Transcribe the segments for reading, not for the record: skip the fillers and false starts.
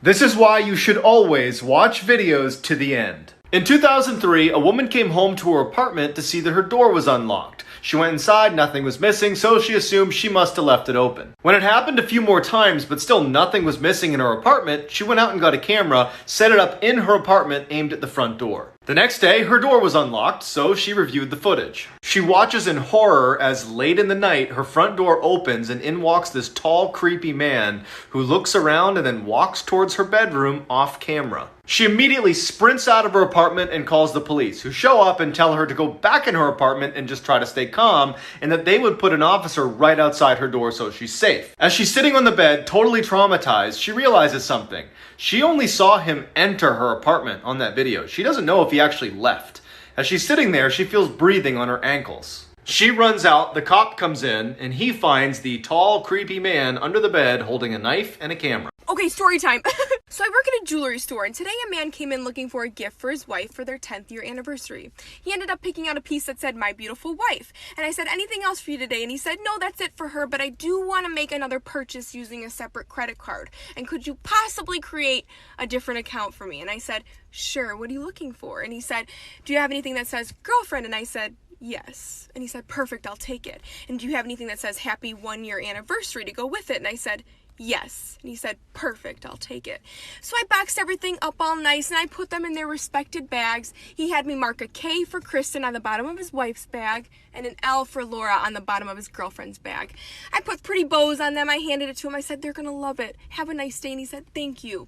This is why you should always watch videos to the end. In 2003, a woman came home to her apartment to see that her door was unlocked. She went inside, nothing was missing, so she assumed she must have left it open. When it happened a few more times, but still nothing was missing in her apartment, she went out and got a camera, set it up in her apartment aimed at the front door. The next day, her door was unlocked, so she reviewed the footage. She watches in horror as late in the night, her front door opens and in walks this tall, creepy man who looks around and then walks towards her bedroom off camera. She immediately sprints out of her apartment and calls the police, who show up and tell her to go back in her apartment and just try to stay calm, and that they would put an officer right outside her door so she's safe. As she's sitting on the bed, totally traumatized, she realizes something. She only saw him enter her apartment on that video. She doesn't know if he actually left. As she's sitting there, she feels breathing on her ankles. She runs out, the cop comes in, and he finds the tall, creepy man under the bed holding a knife and a camera. Okay, story time. So I work at a jewelry store, and today a man came in looking for a gift for his wife for their 10th year anniversary. He ended up picking out a piece that said, "My beautiful wife." And I said, "Anything else for you today?" And he said, "No, that's it for her, but I do want to make another purchase using a separate credit card. And could you possibly create a different account for me?" And I said, "Sure, what are you looking for?" And he said, "Do you have anything that says girlfriend?" And I said, "Yes." And he said, "Perfect, I'll take it. And do you have anything that says happy 1-year anniversary to go with it?" And I said, "Yes." And he said, "Perfect, I'll take it." So I boxed everything up all nice and I put them in their respected bags. He had me mark a K for Kristen on the bottom of his wife's bag and an L for Laura on the bottom of his girlfriend's bag. I put pretty bows on them. I handed it to him. I said, "They're gonna love it. Have a nice day." And he said, "Thank you."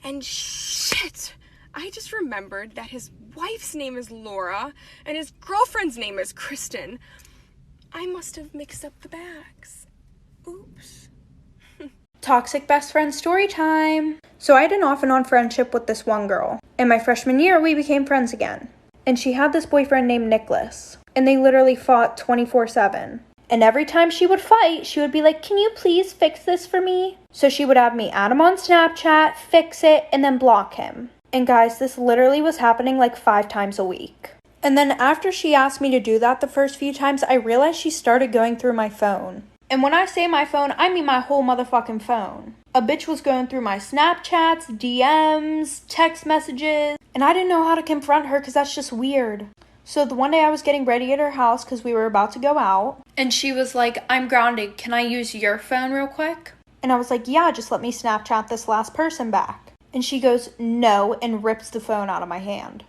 And shit, I just remembered that his wife's name is Laura and his girlfriend's name is Kristen. I must have mixed up the bags. Oops. Toxic best friend story time. So I had an off and on friendship with this one girl. In my freshman year, we became friends again. And she had this boyfriend named Nicholas. And they literally fought 24/7. And every time she would fight, she would be like, "Can you please fix this for me?" So she would have me add him on Snapchat, fix it, and then block him. And guys, this literally was happening like 5 times a week. And then after she asked me to do that the first few times, I realized she started going through my phone. And when I say my phone, I mean my whole motherfucking phone. A bitch was going through my Snapchats, DMs, text messages, and I didn't know how to confront her because that's just weird. So the one day I was getting ready at her house because we were about to go out, and she was like, "I'm grounded, can I use your phone real quick?" And I was like, "Yeah, just let me Snapchat this last person back." And she goes, "No," and rips the phone out of my hand.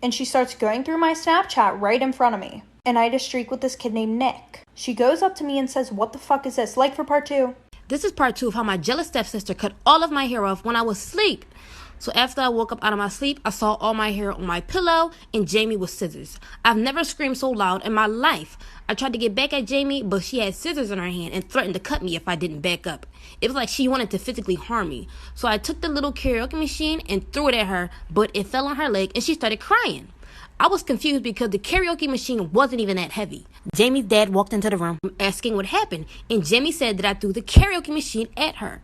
And she starts going through my Snapchat right in front of me. And I had a streak with this kid named Nick. She goes up to me and says, "What the fuck is this?" Like for part 2. This is part 2 of how my jealous stepsister cut all of my hair off when I was asleep. So after I woke up out of my sleep, I saw all my hair on my pillow and Jamie with scissors. I've never screamed so loud in my life. I tried to get back at Jamie, but she had scissors in her hand and threatened to cut me if I didn't back up. It was like she wanted to physically harm me. So I took the little karaoke machine and threw it at her, but it fell on her leg and she started crying. I was confused because the karaoke machine wasn't even that heavy. Jamie's dad walked into the room asking what happened, and Jamie said that I threw the karaoke machine at her.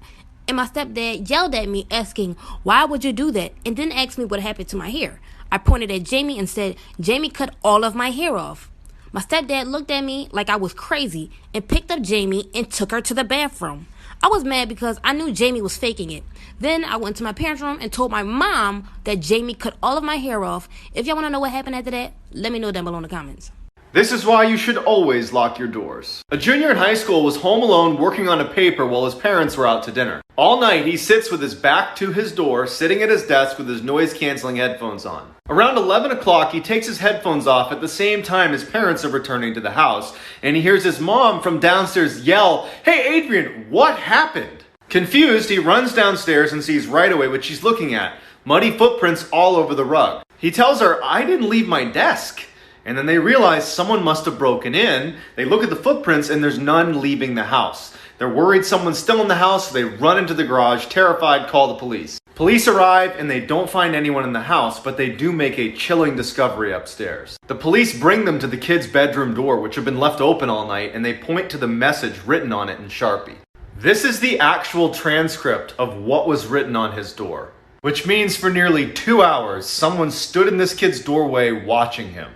And my stepdad yelled at me asking, "Why would you do that?" and then asked me what happened to my hair. I pointed at Jamie and said, "Jamie cut all of my hair off." My stepdad looked at me like I was crazy and picked up Jamie and took her to the bathroom. I was mad because I knew Jamie was faking it. Then I went to my parents' room and told my mom that Jamie cut all of my hair off. If y'all want to know what happened after that, let me know down below in the comments. This is why you should always lock your doors. A junior in high school was home alone working on a paper while his parents were out to dinner. All night he sits with his back to his door, sitting at his desk with his noise-canceling headphones on. Around 11 o'clock, he takes his headphones off at the same time his parents are returning to the house, and he hears his mom from downstairs yell, "Hey Adrian, what happened?" Confused, he runs downstairs and sees right away what she's looking at, muddy footprints all over the rug. He tells her, "I didn't leave my desk." And then they realize someone must have broken in. They look at the footprints and there's none leaving the house. They're worried someone's still in the house, so they run into the garage, terrified, call the police. Police arrive and they don't find anyone in the house, but they do make a chilling discovery upstairs. The police bring them to the kid's bedroom door, which had been left open all night, and they point to the message written on it in Sharpie. This is the actual transcript of what was written on his door, which means for nearly 2 hours, someone stood in this kid's doorway watching him.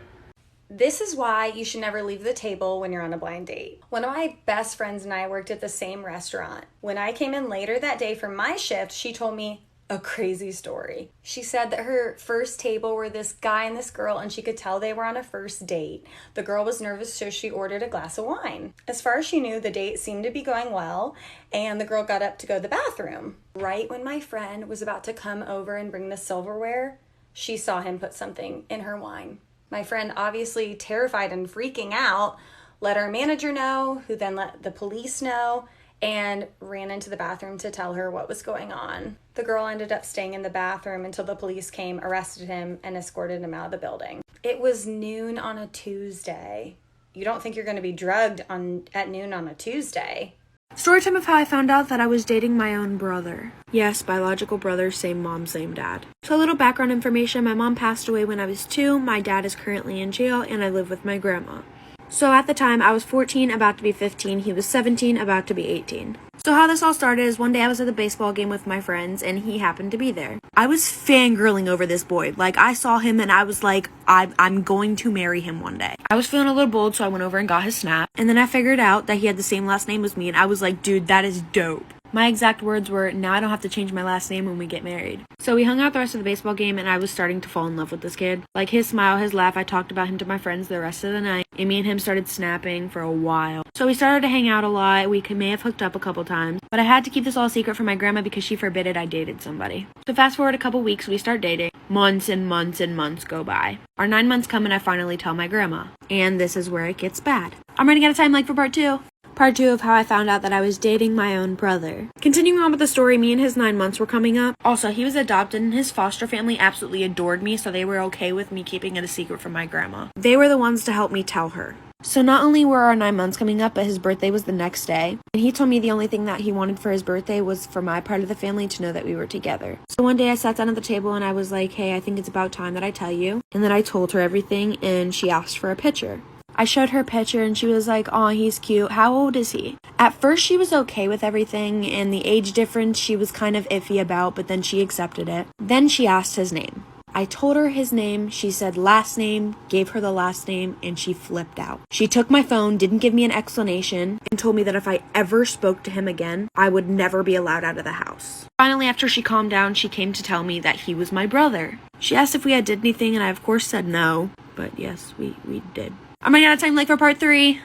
This is why you should never leave the table when you're on a blind date. One of my best friends and I worked at the same restaurant. When I came in later that day for my shift, she told me, a crazy story. She said that her first table were this guy and this girl, and she could tell they were on a first date. The girl was nervous, so she ordered a glass of wine. As far as she knew, the date seemed to be going well, and the girl got up to go to the bathroom. Right when my friend was about to come over and bring the silverware, she saw him put something in her wine. My friend, obviously terrified and freaking out, let our manager know, who then let the police know, and ran into the bathroom to tell her what was going on. The girl ended up staying in the bathroom until the police came, arrested him, and escorted him out of the building. It was noon on a Tuesday. You don't think you're going to be drugged at noon on a Tuesday. Storytime of how I found out that I was dating my own brother. Yes, biological brother, same mom, same dad. So a little background information. My mom passed away when I was 2. My dad is currently in jail, and I live with my grandma. So at the time, I was 14, about to be 15. He was 17, about to be 18. So how this all started is one day I was at the baseball game with my friends, and he happened to be there. I was fangirling over this boy. Like, I saw him, and I was like, I'm going to marry him one day. I was feeling a little bold, so I went over and got his snap. And then I figured out that he had the same last name as me, and I was like, dude, that is dope. My exact words were, now I don't have to change my last name when we get married. So we hung out the rest of the baseball game, and I was starting to fall in love with this kid. Like, his smile, his laugh, I talked about him to my friends the rest of the night, and me and him started snapping for a while. So we started to hang out a lot. We may have hooked up a couple times, but I had to keep this all secret from my grandma because she forbid I dated somebody. So fast forward a couple weeks, we start dating. Months and months and months go by. Our 9 months come, and I finally tell my grandma. And this is where it gets bad. I'm running out of time, like, for part 2. Part 2 of how I found out that I was dating my own brother. Continuing on with the story, me and his 9 months were coming up. Also, he was adopted and his foster family absolutely adored me, so they were okay with me keeping it a secret from my grandma. They were the ones to help me tell her. So not only were our 9 months coming up, but his birthday was the next day. And he told me the only thing that he wanted for his birthday was for my part of the family to know that we were together. So one day I sat down at the table and I was like, hey, I think it's about time that I tell you. And then I told her everything, and she asked for a picture. I showed her a picture and she was like, aw, he's cute. How old is he? At first she was okay with everything, and the age difference she was kind of iffy about, but then she accepted it. Then she asked his name. I told her his name, she said last name, gave her the last name, and she flipped out. She took my phone, didn't give me an explanation, and told me that if I ever spoke to him again, I would never be allowed out of the house. Finally, after she calmed down, she came to tell me that he was my brother. She asked if we had did anything, and I of course said no, but yes, we did. I'm running out of time, like, for part 3.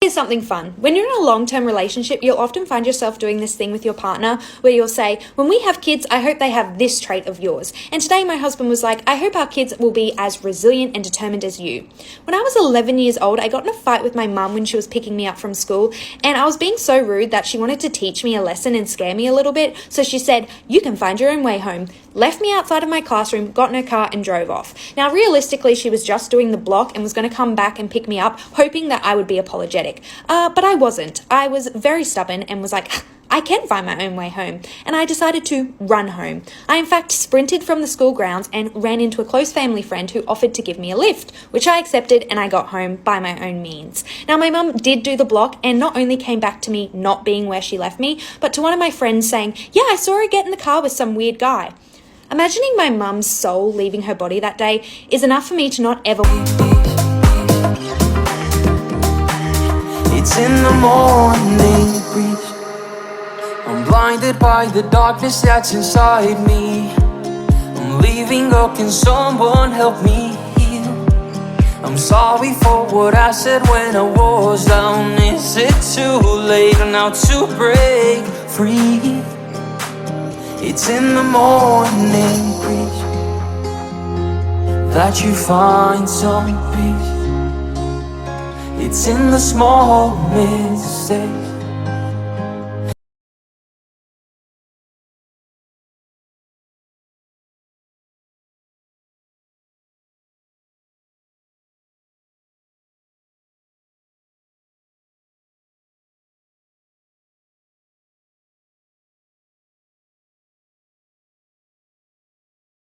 Here's something fun. When you're in a long-term relationship, you'll often find yourself doing this thing with your partner where you'll say, when we have kids, I hope they have this trait of yours. And today my husband was like, I hope our kids will be as resilient and determined as you. When I was 11 years old, I got in a fight with my mum when she was picking me up from school, and I was being so rude that she wanted to teach me a lesson and scare me a little bit. So she said, you can find your own way home. Left me outside of my classroom, got in her car and drove off. Now, realistically, she was just doing the block and was going to come back and pick me up, hoping that I would be apologetic. But I wasn't. I was very stubborn and was like, I can find my own way home. And I decided to run home. I, in fact, sprinted from the school grounds and ran into a close family friend who offered to give me a lift, which I accepted, and I got home by my own means. Now, my mum did do the block and not only came back to me not being where she left me, but to one of my friends saying, yeah, I saw her get in the car with some weird guy. Imagining my mum's soul leaving her body that day is enough for me to not ever... It's in the morning breeze. I'm blinded by the darkness that's inside me. I'm leaving, oh, can someone help me heal? I'm sorry for what I said when I was down. Is it too late now to break free? It's in the morning breeze that you find some peace. It's in the small mistakes